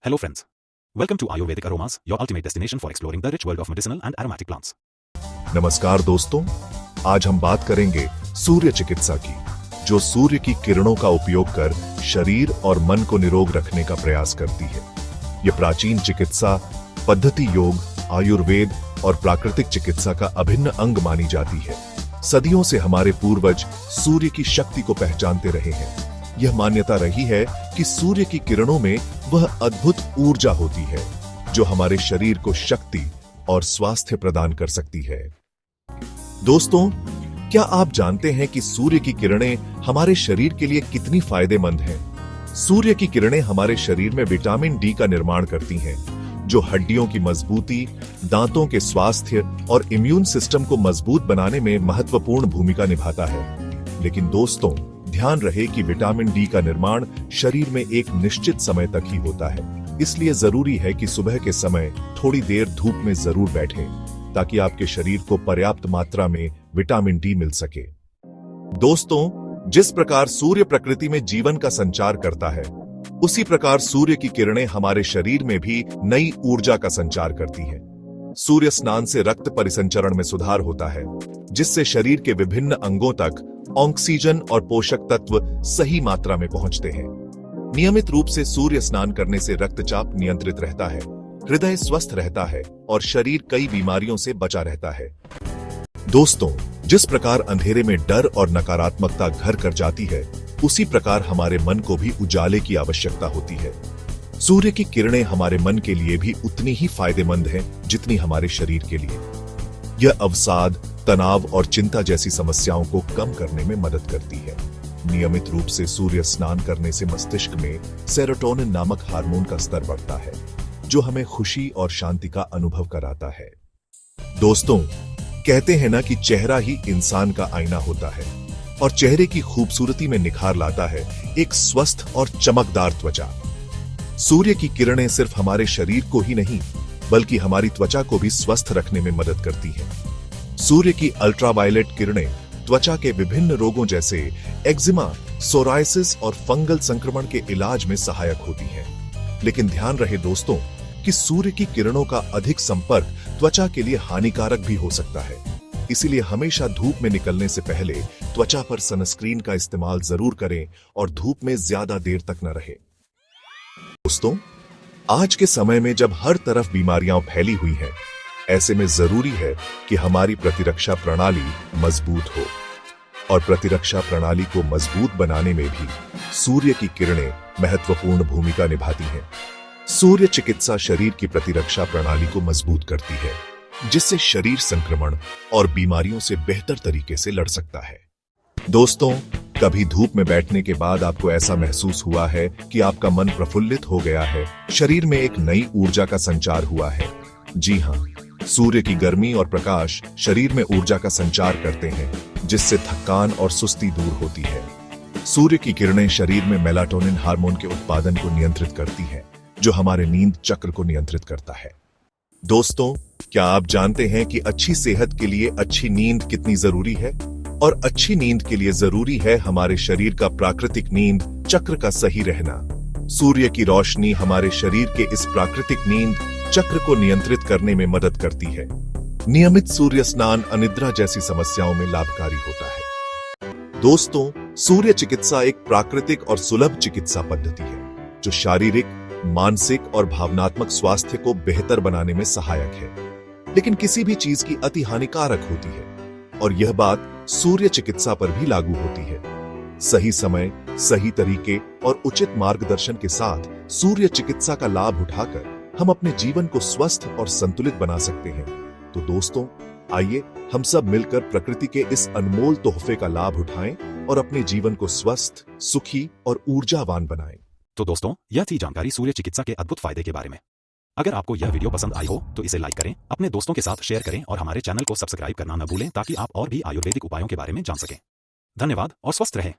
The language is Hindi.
Hello friends. Welcome to Ayurvedic Aromas, your ultimate destination for exploring the rich world of medicinal and aromatic plants. नमस्कार दोस्तों, आज हम बात करेंगे सूर्य चिकित्सा की, जो सूर्य की किरणों का उपयोग कर शरीर और मन को निरोग रखने का प्रयास करती है। यह प्राचीन चिकित्सा पद्धति योग, आयुर्वेद और प्राकृतिक चिकित्सा का अभिन्न अंग मानी जाती है। सदियों से हमारे पूर्वज सूर्य की शक्ति को पहचानते रहे हैं। यह मान्यता रही है कि सूर्य की किरणों में वह अद्भुत ऊर्जा होती है जो हमारे शरीर को शक्ति और स्वास्थ्य प्रदान कर सकती है। दोस्तों, क्या आप जानते हैं कि सूर्य की किरणें हमारे शरीर के लिए कितनी फायदेमंद हैं? सूर्य की किरणें हमारे शरीर में विटामिन डी का निर्माण करती हैं, जो हड्डियों की मजबूती, दांतों के स्वास्थ्य और इम्यून सिस्टम को मजबूत बनाने में महत्वपूर्ण भूमिका निभाता है। लेकिन दोस्तों, ध्यान रहे कि विटामिन डी का निर्माण शरीर में एक निश्चित समय तक ही होता है। इसलिए जरूरी है कि सुबह के समय थोड़ी देर धूप में जरूर बैठें, ताकि आपके शरीर को पर्याप्त मात्रा में विटामिन डी मिल सके। दोस्तों, जिस प्रकार सूर्य प्रकृति में जीवन का संचार करता है, उसी प्रकार सूर्य की किरणें हमारे शरीर में भी नई ऊर्जा का संचार करती हैं। सूर्य स्नान से रक्त परिसंचरण में सुधार होता है, जिससे शरीर के विभिन्न अंगों तक ऑक्सीजन और पोषक तत्व सही मात्रा में पहुंचते हैं। नियमित रूप से सूर्य स्नान करने से रक्तचाप नियंत्रित रहता है, हृदय स्वस्थ रहता है और शरीर कई बीमारियों से बचा रहता है। दोस्तों, जिस प्रकार अंधेरे में डर और नकारात्मकता घर कर जाती है, उसी प्रकार हमारे मन को भी उजाले की आवश्यकता होती है। सूर्य की किरणें हमारे मन के लिए भी उतनी ही फायदेमंद हैं जितनी हमारे शरीर के लिए। यह अवसाद, तनाव और चिंता जैसी समस्याओं को कम करने में मदद करती है। नियमित रूप से सूर्य स्नान करने से मस्तिष्क में सेरोटोनिन नामक हार्मोन का स्तर बढ़ता है, जो हमें खुशी और शांति का अनुभव कराता है। दोस्तों, कहते हैं ना कि चेहरा ही इंसान का आईना होता है और चेहरे की खूबसूरती में निखार लाता है एक स्वस्थ और चमकदार त्वचा। सूर्य की किरणें सिर्फ हमारे शरीर को ही नहीं, बल्कि हमारी त्वचा को भी स्वस्थ रखने में मदद करती हैं। सूर्य की अल्ट्रावायलेट किरणें त्वचा के विभिन्न रोगों जैसे एक्जिमा, सोरायसिस और फंगल संक्रमण के इलाज में सहायक होती हैं। लेकिन ध्यान रहे दोस्तों कि सूर्य की किरणों का अधिक संपर्क त्वचा के लिए हानिकारक भी हो सकता है। इसीलिए हमेशा धूप में निकलने से पहले त्वचा पर सनस्क्रीन का इस्तेमाल जरूर करें और धूप में ज्यादा देर तक न रहे। दोस्तों, आज के समय में जब हर तरफ बीमारियां फैली हुई हैं, ऐसे में जरूरी है कि हमारी प्रतिरक्षा प्रणाली मजबूत हो। और प्रतिरक्षा प्रणाली को मजबूत बनाने में भी सूर्य की किरणें महत्वपूर्ण भूमिका निभाती हैं। सूर्य चिकित्सा शरीर की प्रतिरक्षा प्रणाली को मजबूत करती है, जिससे शरीर संक्रमण और बीमारियों से बेहतर तरीके से लड़ सकता है। दोस्तों, कभी धूप में बैठने के बाद आपको ऐसा महसूस हुआ है कि आपका मन प्रफुल्लित हो गया है, शरीर में एक नई ऊर्जा का संचार हुआ है? जी हाँ, सूर्य की गर्मी और प्रकाश शरीर में ऊर्जा का संचार करते हैं, जिससे थकान और सुस्ती दूर होती है। सूर्य की किरणें शरीर में मेलाटोनिन हार्मोन के उत्पादन को नियंत्रित करती हैं, जो हमारे नींद चक्र को नियंत्रित करता है। दोस्तों, क्या आप जानते हैं कि अच्छी सेहत के लिए अच्छी नींद कितनी जरूरी है? और अच्छी नींद के लिए जरूरी है हमारे शरीर का प्राकृतिक नींद चक्र का सही रहना। सूर्य की रोशनी हमारे शरीर के इस प्राकृतिक नींद चक्र को नियंत्रित करने में मदद करती है। नियमित सूर्य स्नान अनिद्रा जैसी समस्याओं में लाभकारी होता है। दोस्तों, सूर्य चिकित्सा एक प्राकृतिक और सुलभ चिकित्सा पद्धति है, जो शारीरिक, मानसिक और भावनात्मक स्वास्थ्य को बेहतर बनाने में सहायक है। लेकिन किसी भी चीज की अति हानिकारक होती है, और यह बात सूर्य चिकित्सा पर भी लागू होती है। सही समय, सही तरीके और उचित मार्गदर्शन के साथ सूर्य चिकित्सा का लाभ उठाकर हम अपने जीवन को स्वस्थ और संतुलित बना सकते हैं। तो दोस्तों, आइए हम सब मिलकर प्रकृति के इस अनमोल तोहफे का लाभ उठाएं और अपने जीवन को स्वस्थ, सुखी और ऊर्जावान बनाएं। तो दोस्तों, यह थी जानकारी सूर्य चिकित्सा के अद्भुत फायदे के बारे में। अगर आपको यह वीडियो पसंद आई हो तो इसे लाइक करें, अपने दोस्तों के साथ शेयर करें और हमारे चैनल को सब्सक्राइब करना न भूलें, ताकि आप और भी आयुर्वेदिक उपायों के बारे में जान सकें। धन्यवाद और स्वस्थ रहें।